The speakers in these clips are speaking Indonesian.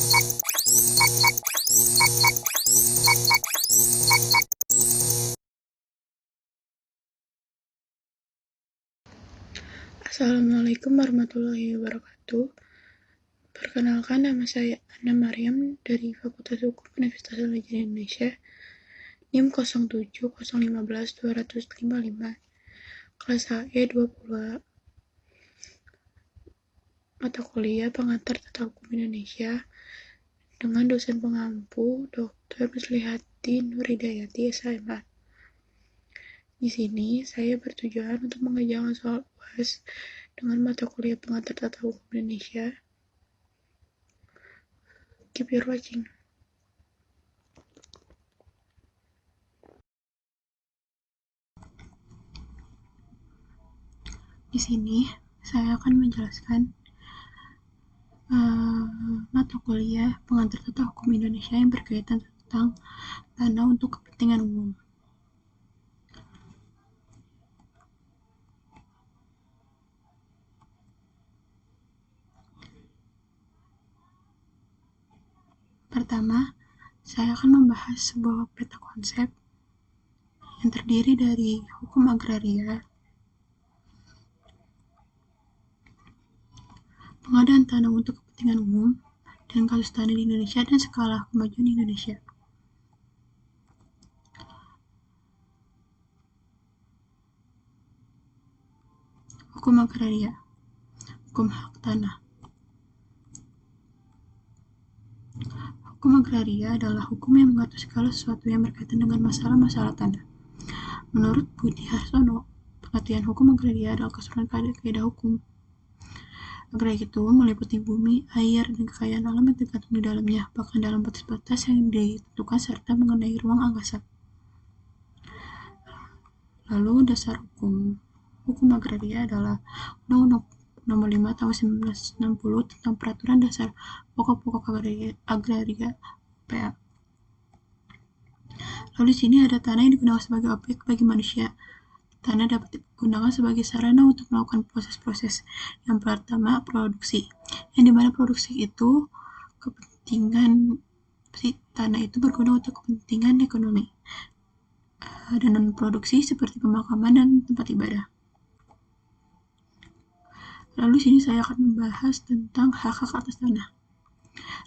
Assalamualaikum warahmatullahi wabarakatuh. Perkenalkan, nama saya Anna Maryam dari Fakultas Hukum Universitas Al-Azhar Indonesia, NIM 0701515255, kelas HE 20, mata kuliah Pengantar Tata Hukum Indonesia, dengan dosen pengampu Dr. Muslihati Nurhidayati, SHMA. Di sini, saya bertujuan untuk mengerjakan soal UAS dengan mata kuliah Pengantar Tata Hukum Indonesia. Keep your watching. Di sini, saya akan menjelaskan mata kuliah Pengantar Tata Hukum Indonesia yang berkaitan tentang tanah untuk kepentingan umum. Pertama, saya akan membahas sebuah peta konsep yang terdiri dari hukum agraria, pengadaan tanah untuk kepentingan umum, dan kasus tanah di Indonesia dan skala kemajuan Indonesia. Hukum agraria, hukum hak tanah. Hukum agraria adalah hukum yang mengatur segala sesuatu yang berkaitan dengan masalah-masalah tanah. Menurut Budi Harsono, pengertian hukum agraria adalah keseluruhan kaidah hukum. Agraria itu meliputi bumi, air, dan kekayaan alam yang tergantung di dalamnya, bahkan dalam batas-batas yang ditentukan serta mengenai ruang angkasa. Lalu dasar hukum. Hukum agraria adalah Undang-Undang Nomor 5 Tahun 1960 tentang Peraturan Dasar Pokok-pokok Agraria PA. Lalu di sini ada tanah yang digunakan sebagai objek bagi manusia. Tanah dapat digunakan sebagai sarana untuk melakukan proses-proses. Yang pertama, produksi. Yang dimana produksi itu tanah itu berguna untuk kepentingan ekonomi. Dan non-produksi seperti pemakaman dan tempat ibadah. Lalu sini saya akan membahas tentang hak-hak atas tanah.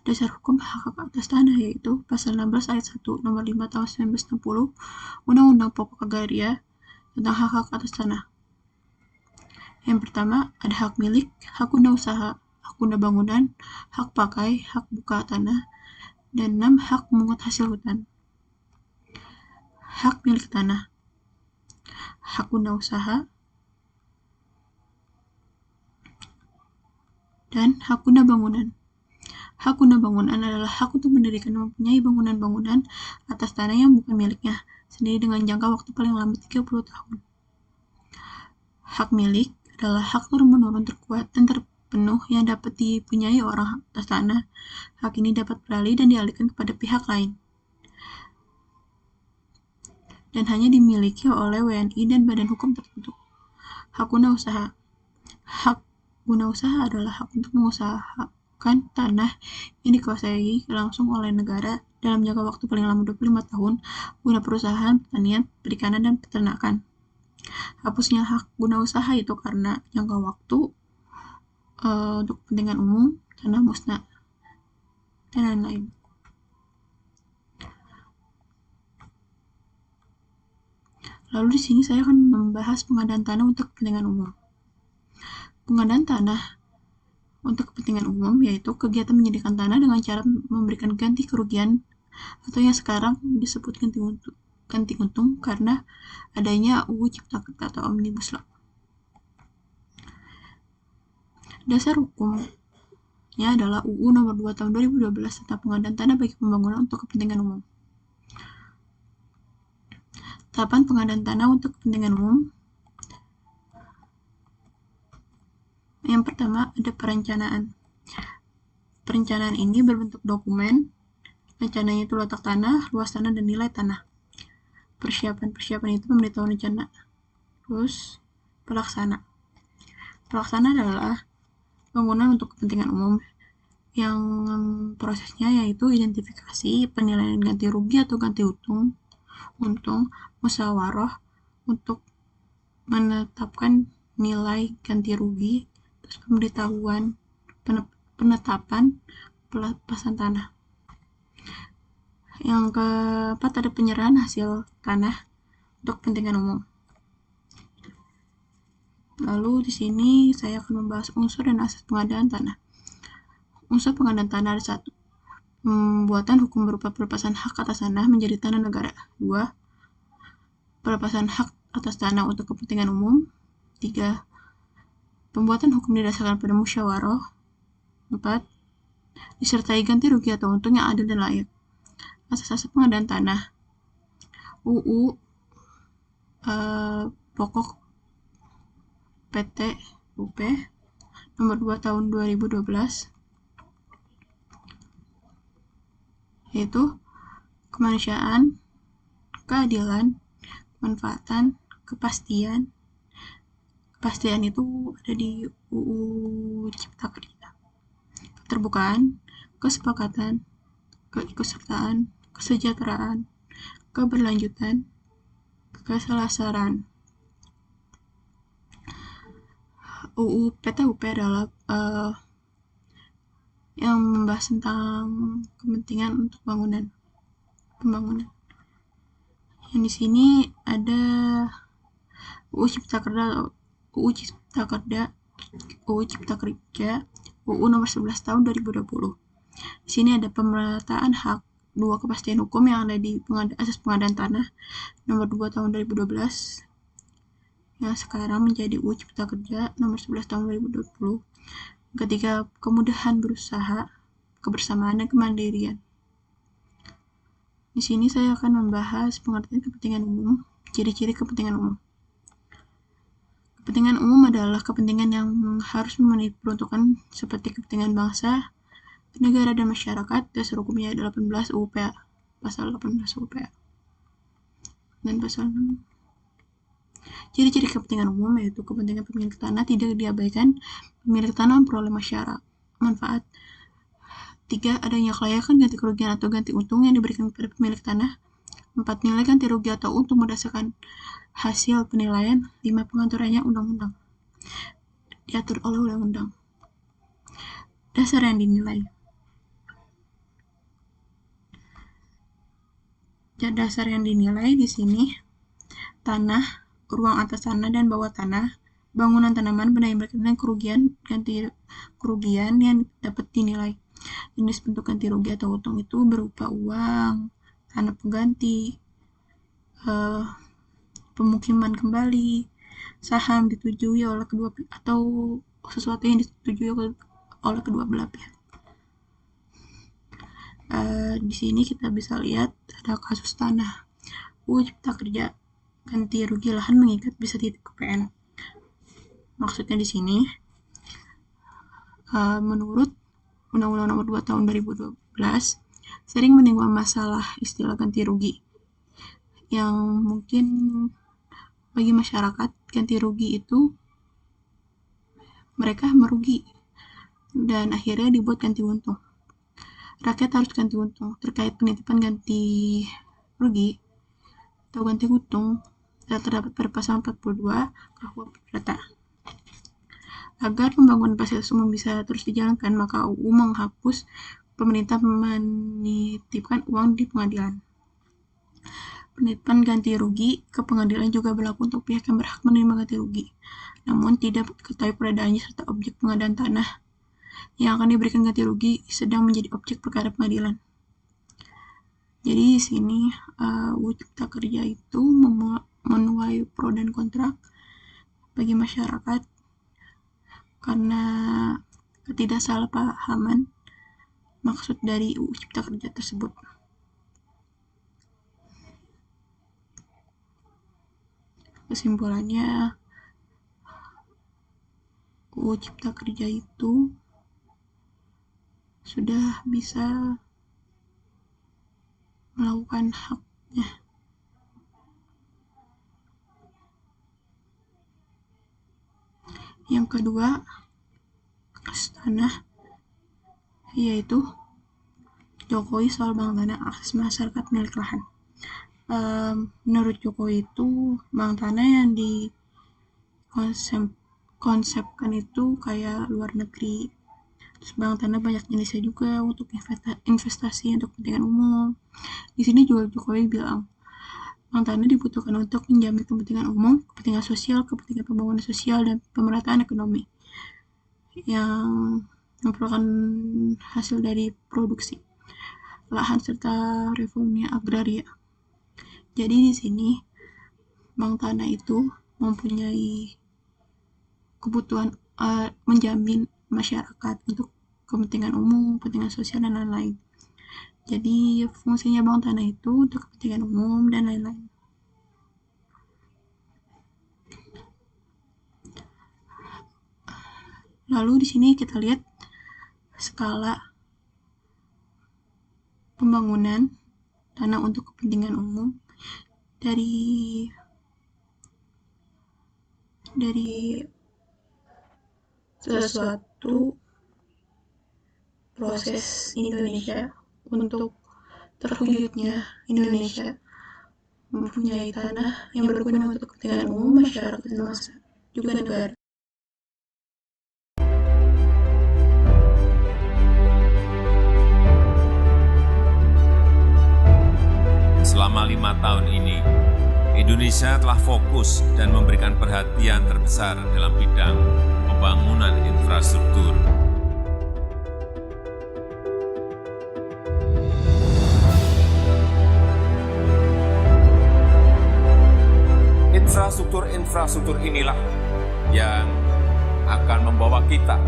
Dasar hukum hak-hak atas tanah yaitu Pasal 16 Ayat 1 Nomor 5 Tahun 1960 Undang-Undang Pokok Agraria tentang hak-hak atas tanah. Yang pertama ada hak milik, hak guna usaha, hak guna bangunan, hak pakai, hak buka tanah, dan 6 hak memungut hasil hutan. Hak milik tanah, hak guna usaha, dan hak guna bangunan. Hak guna bangunan adalah hak untuk mendirikan dan mempunyai bangunan-bangunan atas tanah yang bukan miliknya, sendiri dengan jangka waktu paling lama 30 tahun. Hak milik adalah hak turun-menurun terkuat dan terpenuh yang dapat dipunyai orang atas tanah. Hak ini dapat beralih dan dialihkan kepada pihak lain, dan hanya dimiliki oleh WNI dan badan hukum tertentu. Hak guna usaha. Hak guna usaha adalah hak untuk mengusahakan tanah yang dikuasai langsung oleh negara dalam jangka waktu paling lama 25 tahun guna perusahaan, pertanian, perikanan, dan peternakan. Hapusnya hak guna usaha itu karena jangka waktu untuk kepentingan umum, tanah musnah, dan lain-lain. Lalu di sini saya akan membahas pengadaan tanah untuk kepentingan umum. Pengadaan tanah untuk kepentingan umum yaitu kegiatan menyediakan tanah dengan cara memberikan ganti kerugian atau yang sekarang disebut ganti untung karena adanya UU Cipta Kerja atau Omnibus Law. Dasar hukumnya adalah UU Nomor 2 Tahun 2012 tentang pengadaan tanah bagi pembangunan untuk kepentingan umum. Tahapan pengadaan tanah untuk kepentingan umum. Yang pertama ada perencanaan. Perencanaan ini berbentuk dokumen. Rencananya itu letak tanah, luas tanah, dan nilai tanah. Persiapan itu pemberitahuan rencana. Terus pelaksana. Pelaksana adalah bangunan untuk kepentingan umum yang prosesnya yaitu identifikasi, penilaian ganti rugi atau ganti untung, musyawarah untuk menetapkan nilai ganti rugi, terus pemberitahuan, penetapan pelepasan tanah. Yang keempat ada penyerahan hasil tanah untuk kepentingan umum. Lalu di sini saya akan membahas unsur dan asas pengadaan tanah. Unsur pengadaan tanah ada 1. Pembuatan hukum berupa pelepasan hak atas tanah menjadi tanah negara. 2. Pelepasan hak atas tanah untuk kepentingan umum. 3. Pembuatan hukum didasarkan pada musyawarah. 4. Disertai ganti rugi atau untung yang adil dan layak. Asas-asas pengadaan tanah. UU pokok PT UP nomor 2 tahun 2012, yaitu kemanusiaan, keadilan, kemanfaatan, kepastian. Kepastian itu ada di UU Cipta Kerja. Keterbukaan, kesepakatan, keikutsertaan, kesejahteraan, keberlanjutan, keselasaran. UU PTUP adalah yang membahas tentang kepentingan untuk pembangunan. Yang di sini ada UU Cipta Kerja, UU nomor 11 tahun 2020. Di sini ada pemerataan hak, 2 kepastian hukum yang ada di asas pengadaan tanah nomor 2 tahun 2012 yang sekarang menjadi UU Cipta Kerja nomor 11 tahun 2020. Ketiga, kemudahan berusaha, kebersamaan, dan kemandirian. Di sini saya akan membahas pengertian kepentingan umum, ciri-ciri kepentingan umum. Kepentingan umum adalah kepentingan yang harus memenuhi peruntukan seperti kepentingan bangsa, negara, dan masyarakat. Dasar hukumnya 18 UU PA, pasal 18 UU PA. Dan pasal 6. Ciri-ciri kepentingan umum yaitu kepentingan pemilik tanah tidak diabaikan, pemilik tanah memperoleh manfaat. 3. Adanya kelayakan ganti kerugian atau ganti untung yang diberikan kepada pemilik tanah. 4. Nilai ganti rugi atau untung berdasarkan hasil penilaian. 5. Pengaturannya undang-undang. Diatur oleh undang-undang. Dasar yang dinilai. Dasar yang dinilai di sini tanah, ruang atas tanah dan bawah tanah, bangunan, tanaman, benda yang berkaitan dengan kerugian, ganti kerugian yang dapat dinilai. Jenis bentuk ganti rugi atau untung itu berupa uang, tanah pengganti, pemukiman kembali, saham disetujui oleh kedua atau sesuatu yang disetujui oleh kedua belah pihak. Di sini kita bisa lihat ada kasus tanah. UU Cipta Kerja ganti rugi lahan mengikat bisa titik ke PN. Maksudnya di sini menurut Undang-Undang Nomor 2 Tahun 2012 sering menimbulkan masalah istilah ganti rugi yang mungkin bagi masyarakat ganti rugi itu mereka merugi dan akhirnya dibuat ganti untung. Rakyat harus ganti untung terkait penitipan ganti rugi atau ganti untung terdapat pada pasal 42 KUH Perdata. Agar pembangunan fasilitas umum bisa terus dijalankan, maka UU menghapus pemerintah menitipkan uang di pengadilan. Penitipan ganti rugi ke pengadilan juga berlaku untuk pihak yang berhak menerima ganti rugi, namun tidak diketahui keberadaannya serta objek pengadaan tanah yang akan diberikan ganti rugi sedang menjadi objek perkara pengadilan. Jadi di sini UU Cipta Kerja itu menuai pro dan kontra bagi masyarakat karena ketidaksalahpahaman maksud dari UU Cipta Kerja tersebut. Kesimpulannya, UU Cipta Kerja itu sudah bisa melakukan haknya. Yang kedua, kasus tanah yaitu Jokowi soal bank tanah akses masyarakat milik lahan. Menurut Jokowi itu bank tanah yang dikonsepkan itu kayak luar negeri. Terus bank tanah banyak jenisnya juga untuk investasi untuk kepentingan umum. Di sini juga Jokowi bilang bank tanah dibutuhkan untuk menjamin kepentingan umum, kepentingan sosial, kepentingan pembangunan sosial, dan pemerataan ekonomi yang merupakan hasil dari produksi lahan serta reformnya agraria. Jadi di sini bank tanah itu mempunyai kebutuhan menjamin masyarakat untuk kepentingan umum, kepentingan sosial, dan lain-lain. Jadi fungsinya bank tanah itu untuk kepentingan umum dan lain-lain. Lalu di sini kita lihat skala pembangunan tanah untuk kepentingan umum dari sesuatu proses Indonesia untuk terwujudnya Indonesia mempunyai tanah yang berguna untuk kepentingan umum masyarakat dan bangsa, juga negara. Selama 5 tahun ini, Indonesia telah fokus dan memberikan perhatian terbesar dalam bidang pembangunan infrastruktur. Infrastruktur inilah yang akan membawa kita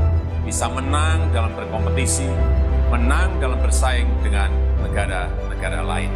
bisa menang dalam berkompetisi, menang dalam bersaing dengan negara-negara lain.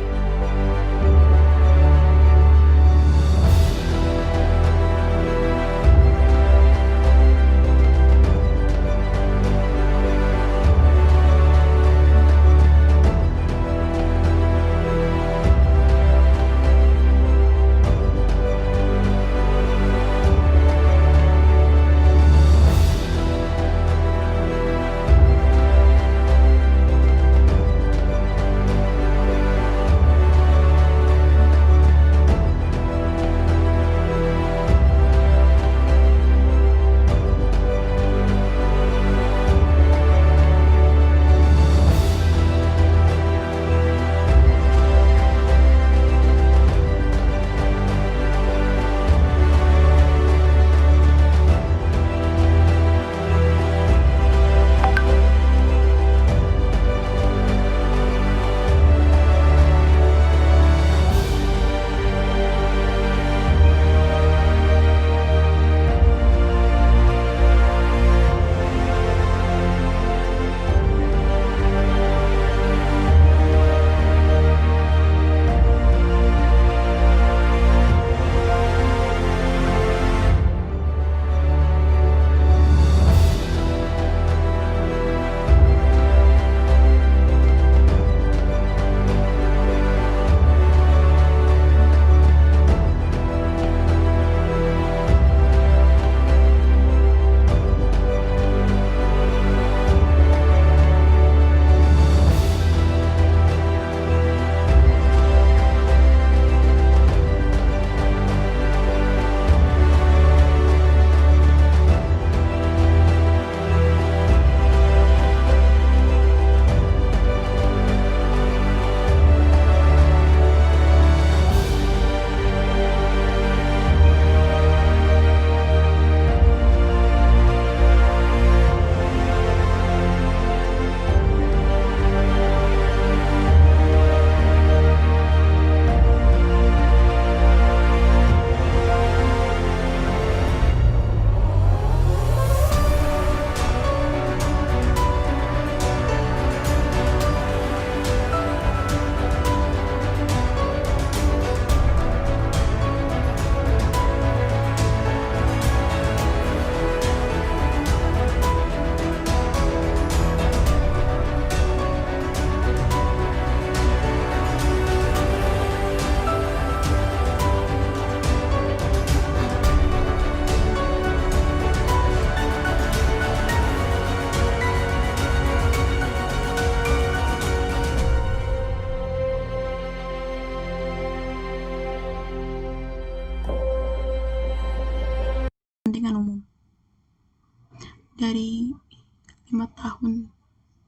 5 tahun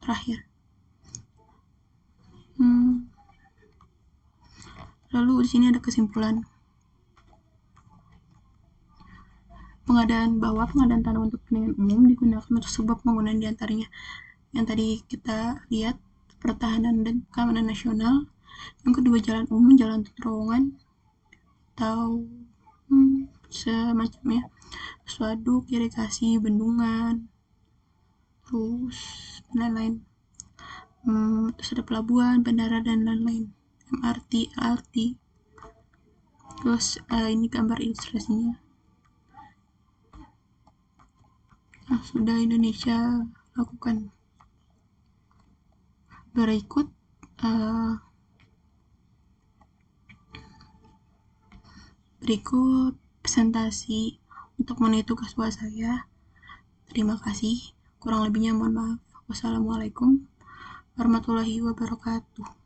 terakhir. Lalu di sini ada kesimpulan. Pengadaan tanah untuk kepentingan umum digunakan untuk sebuah pembangunan diantaranya yang tadi kita lihat, pertahanan dan keamanan nasional. Yang kedua, jalan umum, jalan terowongan atau semacamnya, waduk, irigasi, bendungan, terus lain-lain. Terus ada pelabuhan, bandara dan lain-lain, MRT, LRT. Terus ini gambar ilustrasinya. Sudah Indonesia lakukan. Berikut presentasi untuk memenuhi tugas buat saya. Terima kasih. Kurang lebihnya mohon maaf. Wassalamualaikum warahmatullahi wabarakatuh.